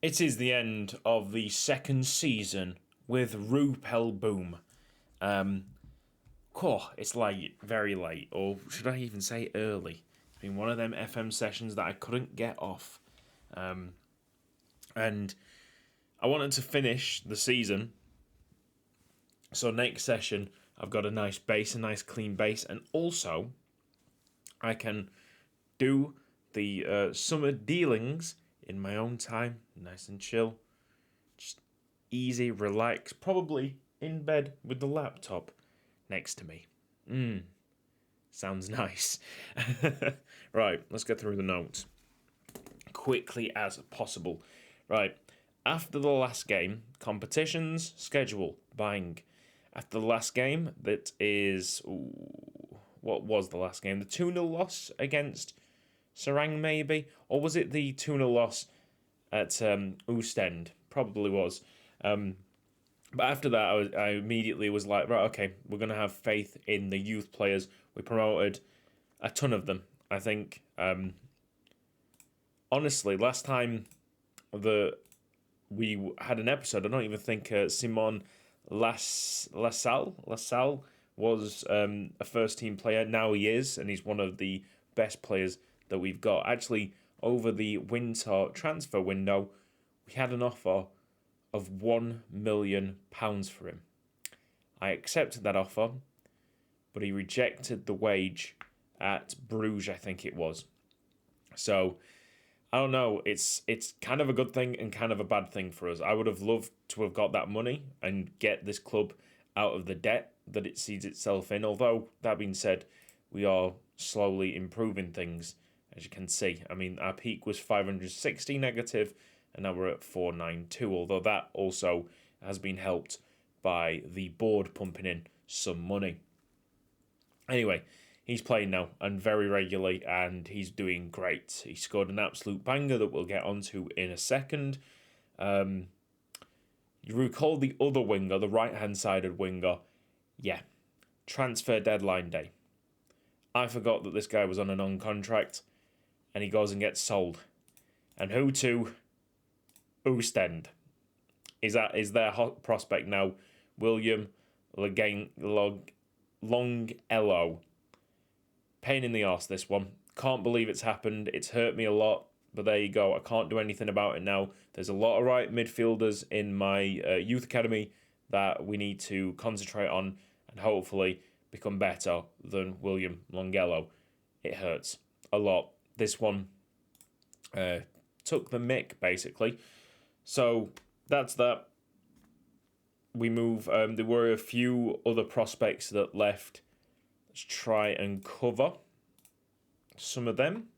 It is the end of the second season with Rupel Boom. It's late, very late, or should I even say early? It's been one of them FM sessions that I couldn't get off. And I wanted to finish the season. So next session, I've got a nice base, a nice clean base, and also I can do the summer dealings in my own time, nice and chill, just easy, relax, probably in bed with the laptop next to me. Sounds nice. Right, let's get through the notes quickly as possible. Right, after the last game, competitions, schedule, bang. After the last game, that is... what was the last game? The 2-0 loss against Serang, maybe? Or was it the 2-0 loss at Oostend? Probably was. But after that, I immediately was like, right, okay, we're going to have faith in the youth players. We promoted a ton of them, I think. Honestly, last time we had an episode, I don't even think Simon LaSalle was a first-team player. Now he is, and he's one of the best players that we've got. Actually, over the winter transfer window, we had an offer of £1 million for him. I accepted that offer, but he rejected the wage at Bruges, I think it was. So, I don't know, it's kind of a good thing and kind of a bad thing for us. I would have loved to have got that money and get this club out of the debt that it sees itself in. Although, that being said, we are slowly improving things, as you can see. I mean, our peak was 560 negative, and now we're at 492, although that also has been helped by the board pumping in some money. Anyway, he's playing now, and very regularly, and he's doing great. He scored an absolute banger that we'll get onto in a second. You recall the other winger, the right-hand-sided winger. Yeah, transfer deadline day. I forgot that this guy was on a non-contract, and he goes and gets sold. And who to? Oostend. Is their hot prospect now? William Longello. Pain in the arse, this one. Can't believe it's happened. It's hurt me a lot, but there you go. I can't do anything about it now. There's a lot of right midfielders in my youth academy that we need to concentrate on and hopefully become better than William Longello. It hurts a lot. This one took the mick, basically. So that's that. We move. There were a few other prospects that left. Let's try and cover some of them.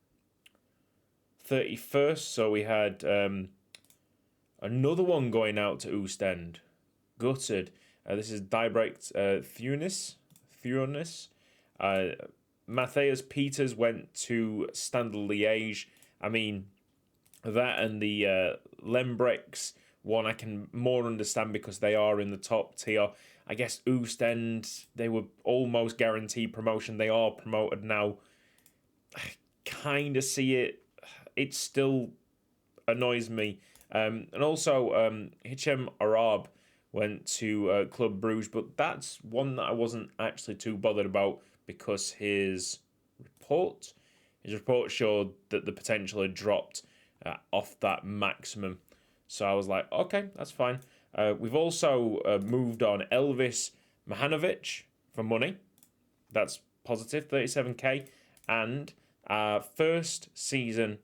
31st, so we had another one going out to Oostend. Gutted. This is Dybrecht Thunis. Matthias Peters went to Standard Liège. I mean, that and the Lembrechts one I can more understand because they are in the top tier. I guess Oostend, they were almost guaranteed promotion. They are promoted now. I kind of see it. It still annoys me. And also, Hichem Arab went to Club Bruges, but that's one that I wasn't actually too bothered about because his report showed that the potential had dropped off that maximum. So I was like, okay, that's fine. We've also moved on Elvis Mahanovic for money. That's positive, 37k. And our first season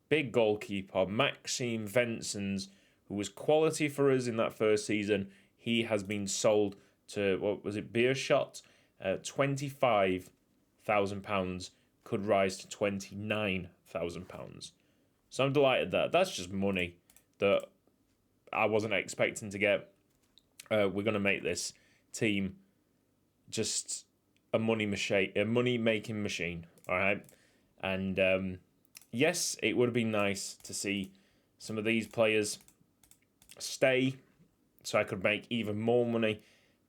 big goalkeeper, Maxime Vensens, who was quality for us in that first season, he has been sold to, what was it, Beerschot? £25,000 could rise to £29,000. So I'm delighted that that's just money that I wasn't expecting to get. We're going to make this team just a money-making machine, all right? And yes, it would have been nice to see some of these players stay so I could make even more money.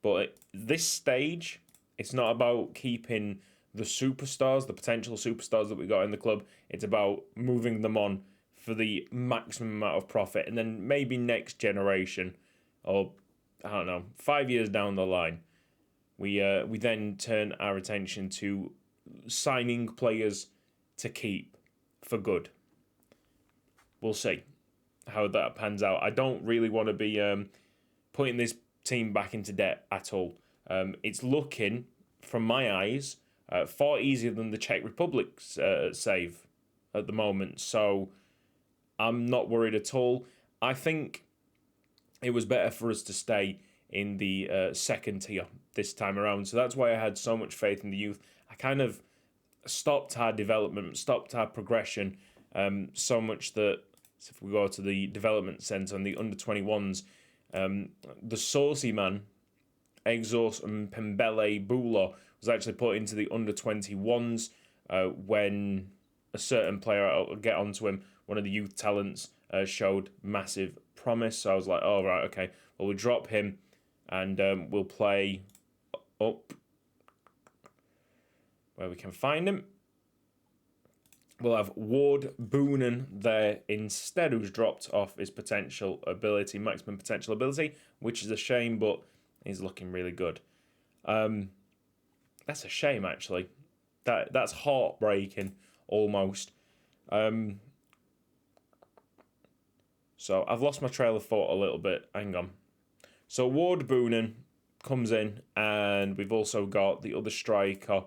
But at this stage, it's not about keeping the superstars, the potential superstars that we got in the club. It's about moving them on for the maximum amount of profit, and then maybe next generation, or I don't know, 5 years down the line, we then turn our attention to signing players to keep for good. We'll see how that pans out. I don't really want to be putting this team back into debt at all. It's looking, from my eyes, far easier than the Czech Republic's save at the moment. So I'm not worried at all. I think it was better for us to stay in the second tier this time around. So that's why I had so much faith in the youth. I kind of stopped our development, stopped our progression, so much that if we go to the development centre and the under-21s, the saucy man, Exhaust and Pembele Bulo, was actually put into the under-21s when a certain player, I'll get onto him, one of the youth talents, showed massive promise. So I was like, oh, right, okay, well, we'll drop him and we'll play up where we can find him. We'll have Ward Boonen there instead, who's dropped off his potential ability, maximum potential ability, which is a shame, but he's looking really good. That's a shame, actually. That's heartbreaking, almost. So I've lost my trail of thought a little bit. Hang on. So Ward Boonen comes in, and we've also got the other striker,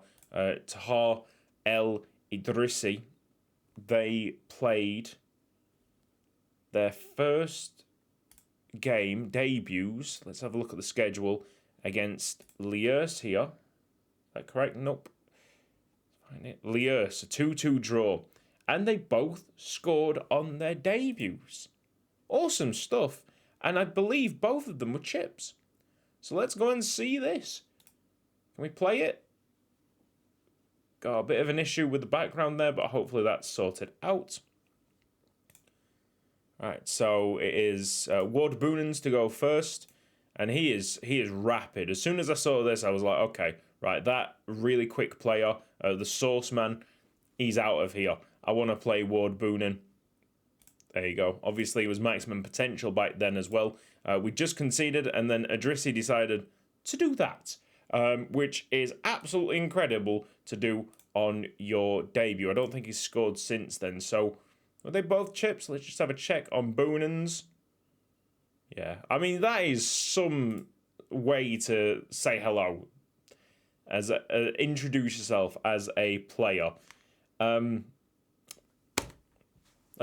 Tahar El Idrissi. They played their first game, debuts. Let's have a look at the schedule against Liers here. Is that correct? Nope. Find it. Liers, a 2-2 draw. And they both scored on their debuts. Awesome stuff. And I believe both of them were chips. So let's go and see this. Can we play it? Got a bit of an issue with the background there, but hopefully that's sorted out. Alright, so it is Ward Boonen's to go first, and he is rapid. As soon as I saw this, I was like, okay, right, that really quick player, the source man, he's out of here. I want to play Ward Boonen. There you go. Obviously, it was maximum potential back then as well. We just conceded, and then Idrissi decided to do that, which is absolutely incredible to do on your debut. I don't think he's scored since then. So, are they both chips? Let's just have a check on Boonen's. Yeah, I mean, that is some way to say hello. As introduce yourself as a player. Let's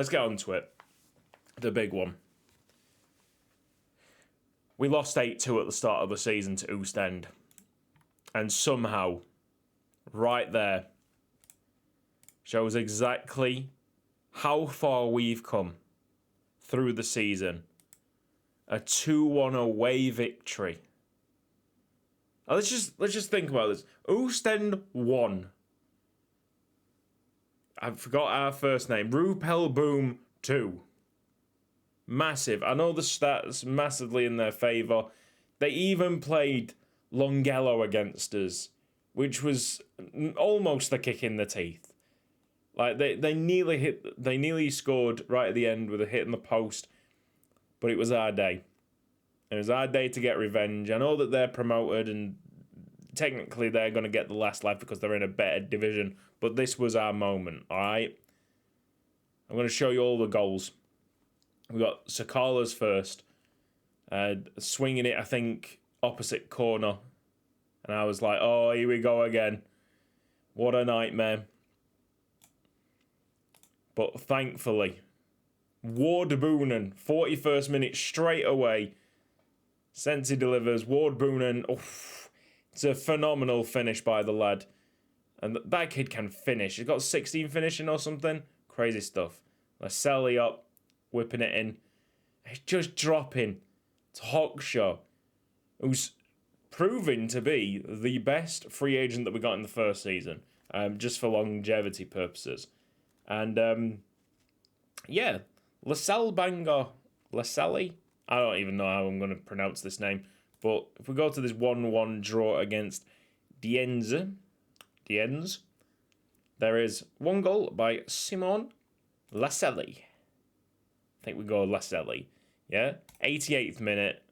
get on to it. The big one. We lost 8-2 at the start of the season to Oostend. And somehow, right there, shows exactly how far we've come through the season. A 2-1 away victory. Now, let's just think about this. Oostend won. I forgot our first name. Rupel Boom 2. Massive. I know the stats massively in their favour. They even played Longello against us, which was almost the kick in the teeth. Like they nearly scored right at the end with a hit in the post, but it was our day. It was our day to get revenge. I know that they're promoted and technically they're going to get the last laugh because they're in a better division, but this was our moment, all right? I'm going to show you all the goals. We got Sakala's first, swinging it, I think, opposite corner. And I was like, oh, here we go again. What a nightmare. But thankfully, Ward Boonen, 41st minute straight away. Sensi delivers. Ward Boonen, oof, it's a phenomenal finish by the lad. And that kid can finish. He's got 16 finishing or something. Crazy stuff. Lascelli up. Whipping it in. It's just dropping to Hawkshaw, who's proven to be the best free agent that we got in the first season, just for longevity purposes. And, yeah, Lascelli? I don't even know how I'm going to pronounce this name. But if we go to this 1-1 draw against Dienz, there is one goal by Simon Lascelli. think we go Lascelles. Yeah, 88th minute.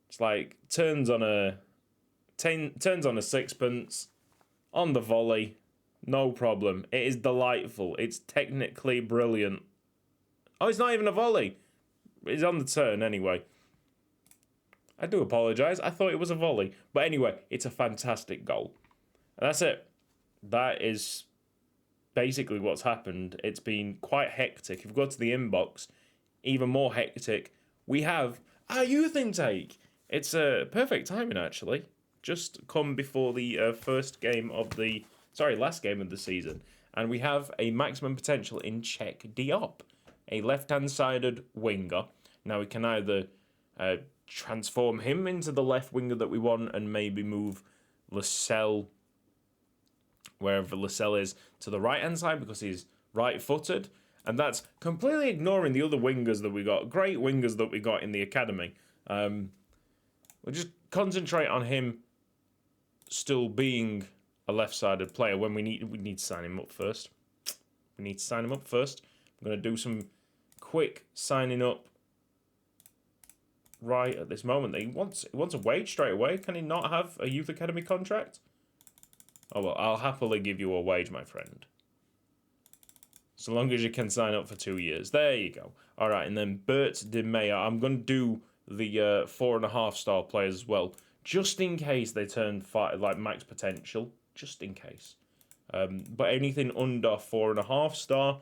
It's like turns on a sixpence on the volley. No problem. It is delightful. It's technically brilliant. Oh, it's not even a volley. It's on the turn anyway. I do apologise. I thought it was a volley. But anyway, it's a fantastic goal. And that's it. That is basically what's happened. It's been quite hectic. If we go to the inbox, even more hectic. We have our youth intake. It's a perfect timing, actually. Just come before the last game of the season. And we have a maximum potential in Czech Diop, a left-hand-sided winger. Now we can either transform him into the left winger that we want and maybe move Lascelles, wherever Lascelles is, to the right-hand side because he's right-footed. And that's completely ignoring the other wingers that we got. Great wingers that we got in the academy. We'll just concentrate on him still being a left-sided player when we need to sign him up first. We need to sign him up first. I'm going to do some quick signing up right at this moment. He wants a wage straight away. Can he not have a youth academy contract? Oh, well, I'll happily give you a wage, my friend. So long as you can sign up for 2 years. There you go. All right, and then Bert de Meyer. I'm going to do the 4.5-star players as well, just in case they turn like max potential, just in case. But anything under 4.5-star,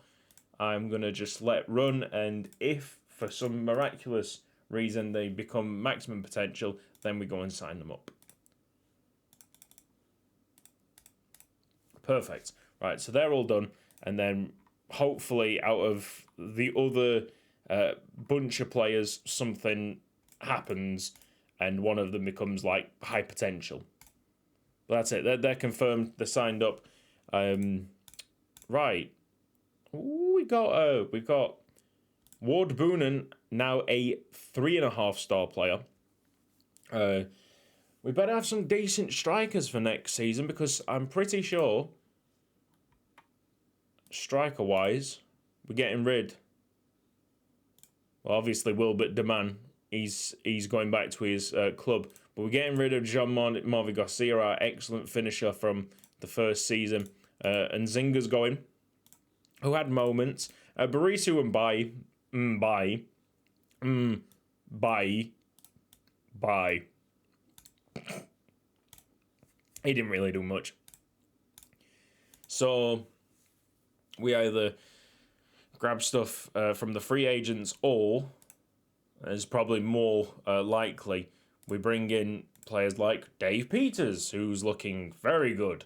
I'm going to just let run, and if for some miraculous reason they become maximum potential, then we go and sign them up. Perfect. Right, so they're all done, and then hopefully out of the other bunch of players, something happens, and one of them becomes like high potential. But that's it. They're confirmed. They're signed up. Right. Ooh, we got Ward Boonen, now a 3.5-star player. We better have some decent strikers for next season because I'm pretty sure, striker-wise, we're getting rid. Well, obviously, Wilbert Deman, he's going back to his club. But we're getting rid of Jean Marvi Garcia, our excellent finisher from the first season. And Zinger's going, who had moments. Barisu and Bye. He didn't really do much. So we either grab stuff from the free agents, or, as probably more likely, we bring in players like Dave Peters, who's looking very good.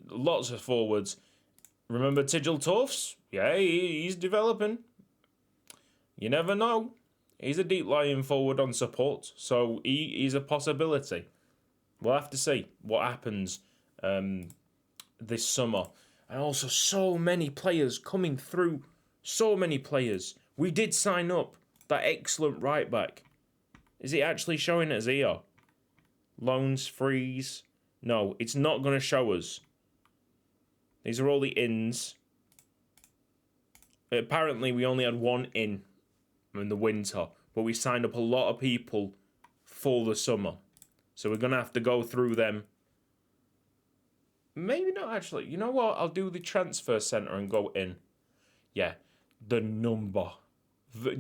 Lots of forwards. Remember Tigel Tufts? Yeah, he's developing. You never know. He's a deep-lying forward on support, so he's a possibility. We'll have to see what happens this summer. And also so many players coming through. So many players. We did sign up that excellent right back. Is it actually showing us here? Loans, freeze. No, it's not going to show us. These are all the ins. Apparently, we only had one in the winter, but we signed up a lot of people for the summer. So we're going to have to go through them. Maybe not actually. You know what? I'll do the transfer centre and go in. Yeah, the number.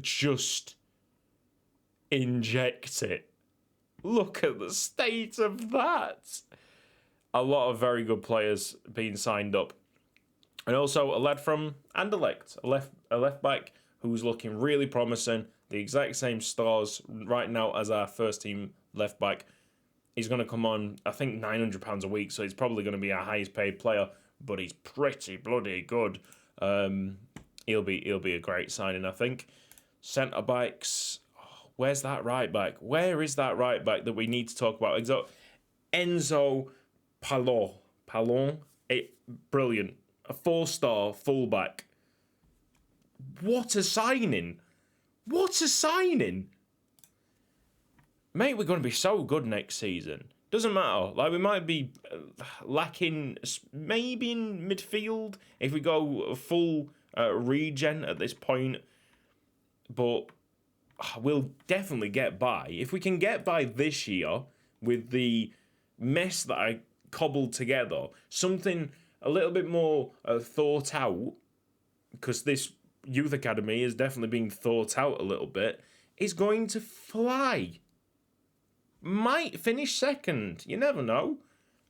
Just inject it. Look at the state of that. A lot of very good players being signed up. And also a lad from Anderlecht, a left back who's looking really promising. The exact same stars right now as our first team left back. He's going to come on, I think, £900 a week, so he's probably going to be our highest paid player, but he's pretty bloody good. He'll be a great signing, I think. Centre backs. Oh, where's that right back? Where is that right back that we need to talk about? Enzo Palon. Brilliant. A 4-star fullback. What a signing. What a signing. Mate, we're going to be so good next season. Doesn't matter. Like, we might be lacking maybe in midfield if we go full regen at this point. but we'll definitely get by. If we can get by this year with the mess that I cobbled together, something a little bit more thought out, because this youth academy is definitely being thought out a little bit, is going to fly. Might finish second. You never know.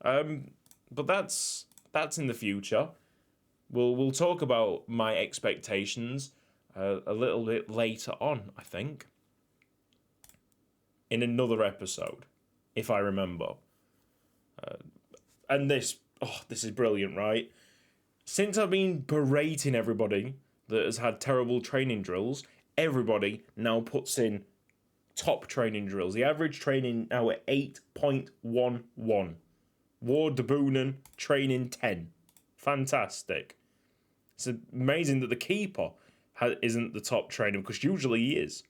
But that's in the future. We'll talk about my expectations a little bit later on, I think, in another episode, if I remember. And this is brilliant, right? Since I've been berating everybody that has had terrible training drills, everybody now puts in top training drills. The average training now at 8.11. Ward Boonen training 10. Fantastic. It's amazing that the keeper isn't the top trainer, because usually he is.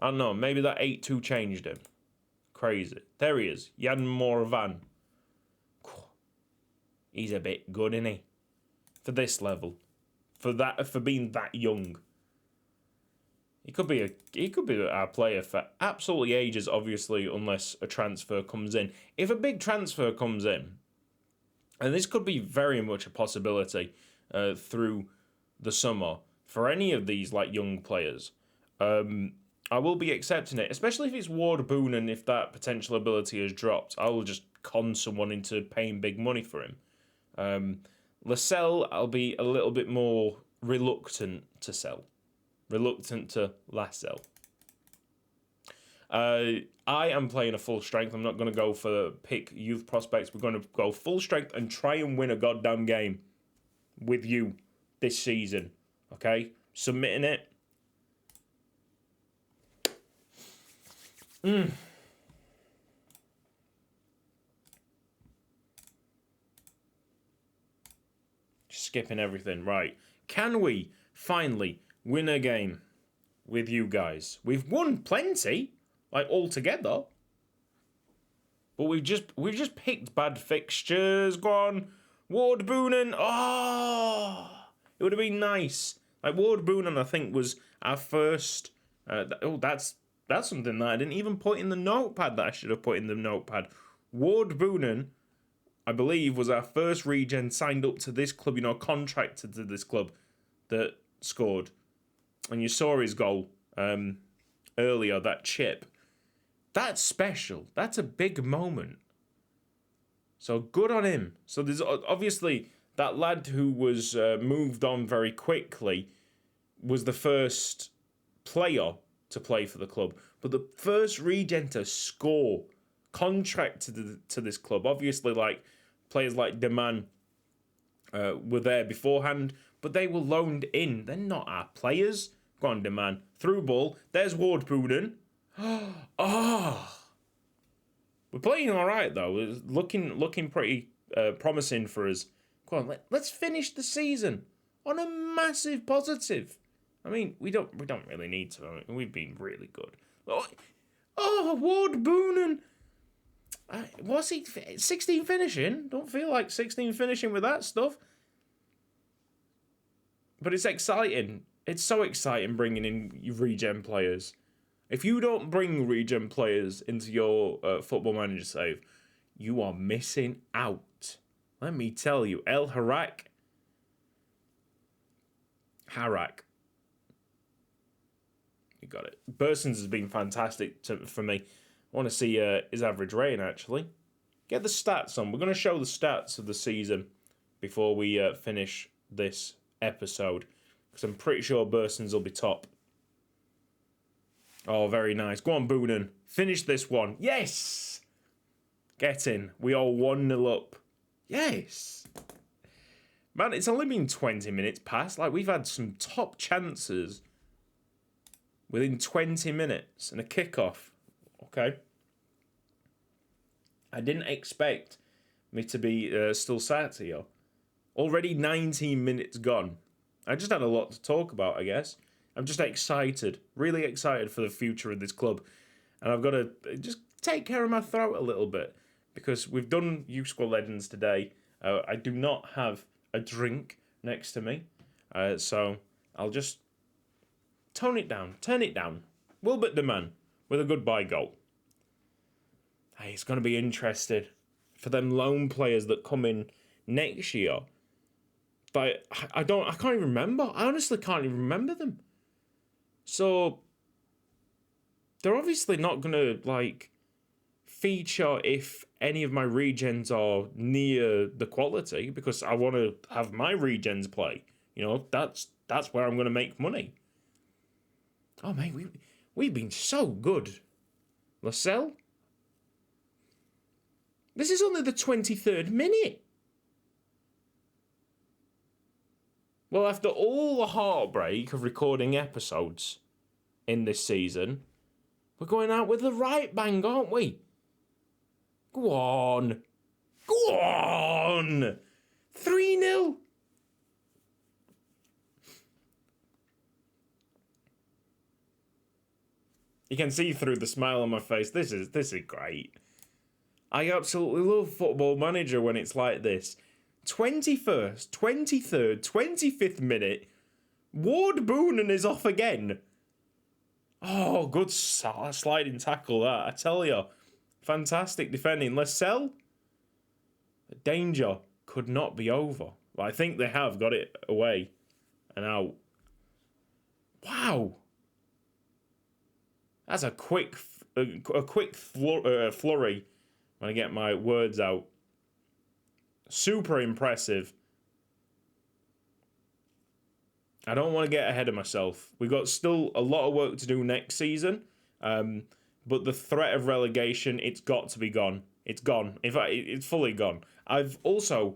I don't know, maybe that 8-2 changed him. Crazy. There he is. Jan Moravan. He's a bit good, isn't he? For this level. For being that young. He could be our player for absolutely ages, obviously, unless a transfer comes in. If a big transfer comes in, and this could be very much a possibility through the summer for any of these like young players, I will be accepting it, especially if it's Ward Boone, and if that potential ability has dropped, I will just con someone into paying big money for him. Lascelles, I'll be a little bit more reluctant to sell. Reluctant to Lascelles. I am playing a full strength. I'm not going to go for pick youth prospects. We're going to go full strength and try and win a goddamn game with you this season. Okay? Submitting it. Just skipping everything. Right. Can we finally win a game with you guys? We've won plenty, like all together. But we've just picked bad fixtures. Go on. Ward Boonen. Oh, it would have been nice. Like Ward Boonen, I think, was our first. That's something that I didn't even put in the notepad that I should have put in the notepad. Ward Boonen, I believe, was our first regen signed up to this club, contracted to this club, that scored. And you saw his goal earlier, that chip. That's special. That's a big moment. So good on him. So there's obviously that lad who was moved on very quickly was the first player to play for the club, but the first regen to score, contracted to this club. Obviously, like players like Deman were there beforehand, but they were loaned in. They're not our players. Go on, Deman. Through ball. There's Ward Boonen. We're playing all right though. It's looking pretty promising for us. Go on, let's finish the season on a massive positive. I mean, we don't really need to. I mean, we've been really good. Ward Boonen. What's he? 16 finishing? Don't feel like 16 finishing with that stuff. But it's exciting. It's so exciting bringing in regen players. If you don't bring regen players into your Football Manager save, you are missing out. Let me tell you, El Harak. You got it. Bursons has been fantastic for me. I want to see his average rating, actually. Get the stats on. We're going to show the stats of the season before we finish this episode, because I'm pretty sure Bursons will be top. Oh, very nice. Go on, Boonen. Finish this one. Yes! Get in. We are 1-0 up. Yes! Man, it's only been 20 minutes past. Like, we've had some top chances within 20 minutes and a kickoff. Okay. I didn't expect me to be still sat here. Already 19 minutes gone. I just had a lot to talk about, I guess. I'm just excited, really excited for the future of this club. And I've got to just take care of my throat a little bit, because we've done Youth Squad Legends today. I do not have a drink next to me. So I'll just Tone it down. Turn it down. Wilbert the man with a goodbye goal. Hey, it's going to be interesting for them loan players that come in next year. But I can't even remember. I honestly can't even remember them. So they're obviously not going to like feature if any of my regens are near the quality, because I want to have my regens play. You know, that's where I'm going to make money. Oh mate, we've been so good. Lascelles? This is only the 23rd minute. Well, after all the heartbreak of recording episodes in this season, we're going out with the right bang, aren't we? Go on. Go on. 3-0. You can see through the smile on my face. This is great. I absolutely love Football Manager when it's like this. 21st, 23rd, 25th minute. Ward Boonen is off again. Oh, good sliding tackle that, I tell you. Fantastic defending. Lascelles, the danger could not be over. Well, I think they have got it away and out. Wow. That's a quick flurry when I get my words out. Super impressive. I don't want to get ahead of myself. We've got still a lot of work to do next season. But the threat of relegation, it's got to be gone. It's gone. In fact, it's fully gone. I've also...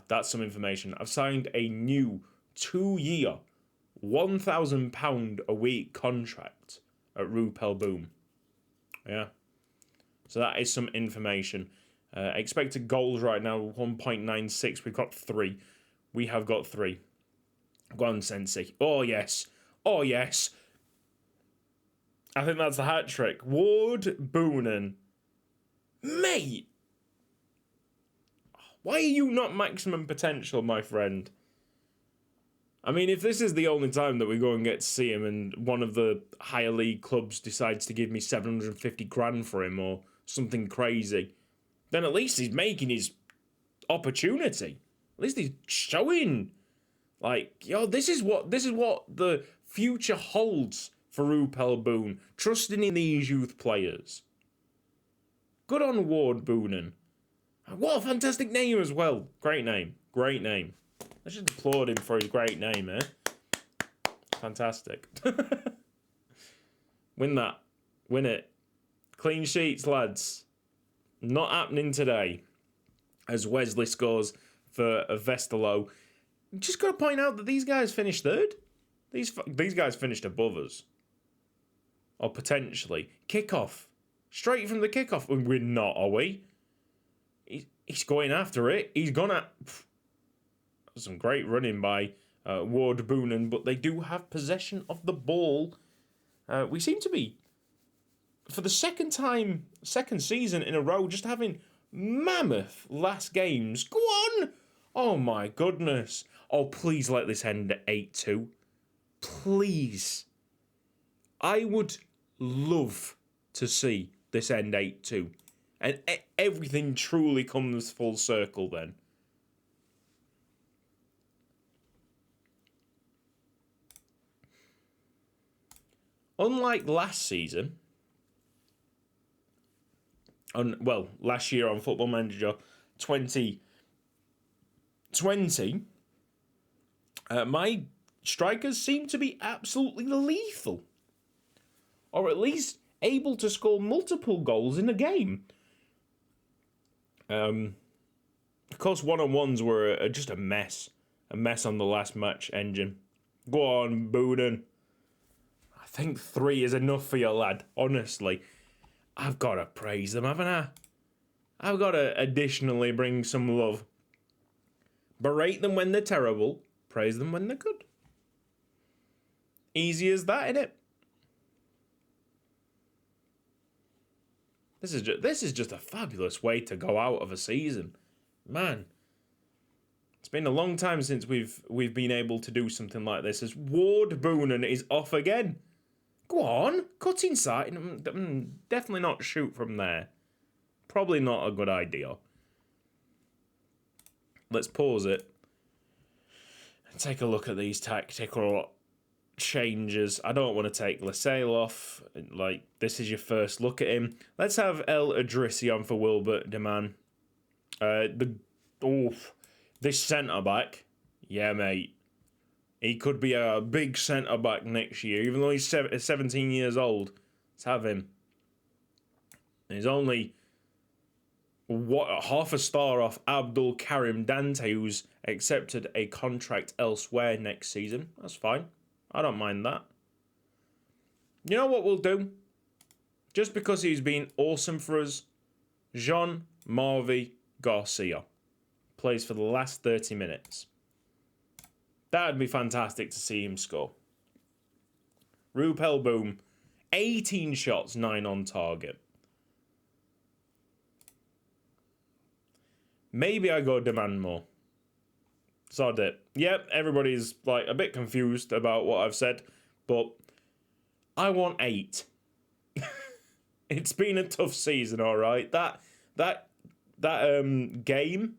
that's some information. I've signed a new 2-year, £1,000 a week contract at Rupel Boom. Yeah. So that is some information. Expected goals right now, 1.96. We've got 3. We have got 3. Go on, Sensi. Oh, yes. Oh, yes. I think that's a hat-trick. Ward Boonen. Mate! Why are you not maximum potential, my friend? I mean, if this is the only time that we go and get to see him and one of the higher league clubs decides to give me 750 grand for him or something crazy, then at least he's making his opportunity. At least he's showing, like, yo, this is what the future holds for Rupel Boom. Trusting in these youth players. Good on Ward Boonen. What a fantastic name as well. Great name. Great name. Let's just applaud him for his great name, eh? Fantastic. Win that. Win it. Clean sheets, lads. Not happening today. As Wesley scores for Vestalo. Just got to point out that these guys finished third. These guys finished above us. Or potentially. Kickoff. Straight from the kickoff. We're not, are we? He's going after it. He's gonna... Some great running by Ward Boonen, but they do have possession of the ball. We seem to be, for the second season in a row, just having mammoth last games. Go on! Oh my goodness. Oh, please let this end at 8-2. Please. I would love to see this end 8-2. And everything truly comes full circle then. Unlike last season, last year on Football Manager 2020, my strikers seem to be absolutely lethal. Or at least able to score multiple goals in a game. Of course, one-on-ones were just a mess. A mess on the last match engine. Go on, Boonen. I think 3 is enough for you, lad. Honestly. I've got to praise them, haven't I? I've got to additionally bring some love. Berate them when they're terrible. Praise them when they're good. Easy as that, innit? This is just a fabulous way to go out of a season. Man. It's been a long time since we've been able to do something like this. As Ward Boonen is off again. Go on, cut inside. Definitely not shoot from there. Probably not a good idea. Let's pause it. And take a look at these tactical changes. I don't want to take Lassalle off. Like, this is your first look at him. Let's have El Idrissi on for Wilbert Deman. This centre-back. Yeah, mate. He could be a big centre-back next year, even though he's 17 years old. Let's have him. He's only half a star off Abdul Karim Dante, who's accepted a contract elsewhere next season. That's fine. I don't mind that. You know what we'll do? Just because he's been awesome for us, Jean Marvi Garcia plays for the last 30 minutes. That'd be fantastic to see him score. Rupel Boom, 18 shots, 9 on target. Maybe I go demand more. Sod it. Yep, everybody's like a bit confused about what I've said, but I want 8. It's been a tough season, all right. That game,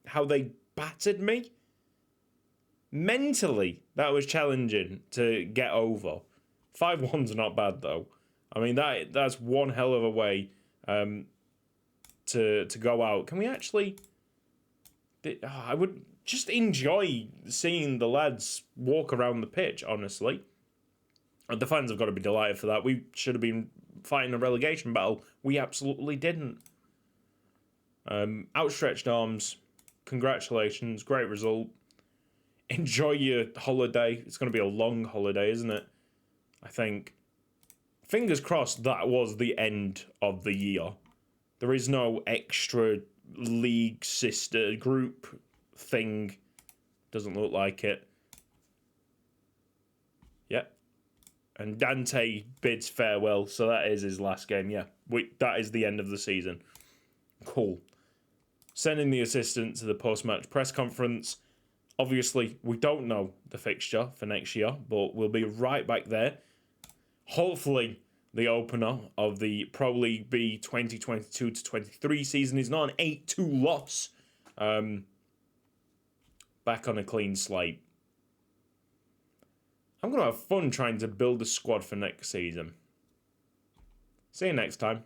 how they battered me. Mentally, that was challenging to get over. 5-1's not bad though. I mean that's one hell of a way to go out. Can we actually? I would just enjoy seeing the lads walk around the pitch. Honestly, the fans have got to be delighted for that. We should have been fighting a relegation battle. We absolutely didn't. Outstretched arms. Congratulations, great result. Enjoy your holiday. It's going to be a long holiday, isn't it? I think. Fingers crossed that was the end of the year. There is no extra league sister group thing. Doesn't look like it. Yep. And Dante bids farewell, so that is his last game. Yeah, that is the end of the season. Cool. Sending the assistant to the post-match press conference. Obviously, we don't know the fixture for next year, but we'll be right back there. Hopefully, the opener of the Pro League B 2022-23 season is not an 8-2 loss. Back on a clean slate. I'm going to have fun trying to build a squad for next season. See you next time.